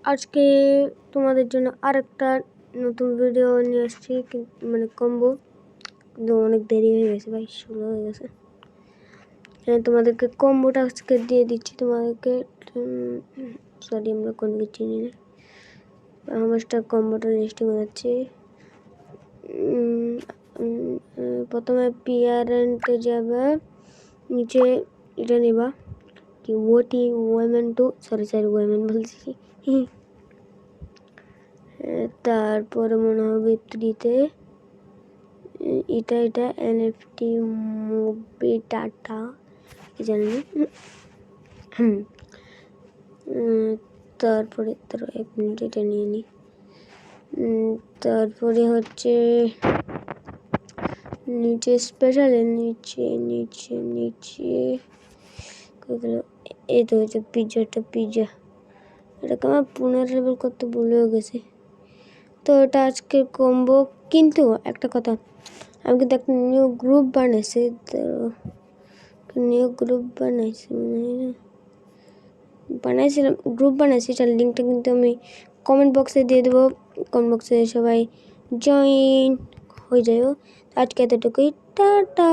আজকে তোমাদের জন্য আরেকটা নতুন ভিডিও নিয়ে আসছি, মানে কম্বো, কিন্তু অনেক দেরি হয়ে গেছে ভাই, 16 হয়ে গেছে। তোমাদেরকে কম্বোটা আজকে দিয়ে দিচ্ছি তোমাদেরকে। সরি, আমরা কোনো কিছু চিনি না। হামাস্টার কম্বোটা লিস্টিং হয়ে যাচ্ছে। প্রথমে পিয়ারেন্টে যাবে, নিচে এটা নেবা কি ওটি ওয়েমেন টু, সরি ওয়েমেন বলছি। তারপরে মনে হবে 3-তে এটা এনএফটি মুভি ডাটা, কি জানি না। তারপরে 1 মিনিট এটা নিয়ে নিই। তারপরে হচ্ছে নিচে স্পেশাল, নিচে এই তো হচ্ছে পিৎজা। এটাকে আমার 15 লেভেল করতে ভুলেও গেছে। তো এটা আজকে কম্বো। কিন্তু একটা কথা, আমি কিন্তু একটা নিউ গ্রুপ বানাইছি, তো গ্রুপ বানাইছি, তার লিঙ্কটা কিন্তু আমি কমেন্ট বক্সে দিয়ে দেবো। কমেন্ট বক্সে সবাই জয়েন হয়ে যাও। আজকে এতটুকুই, টাটা।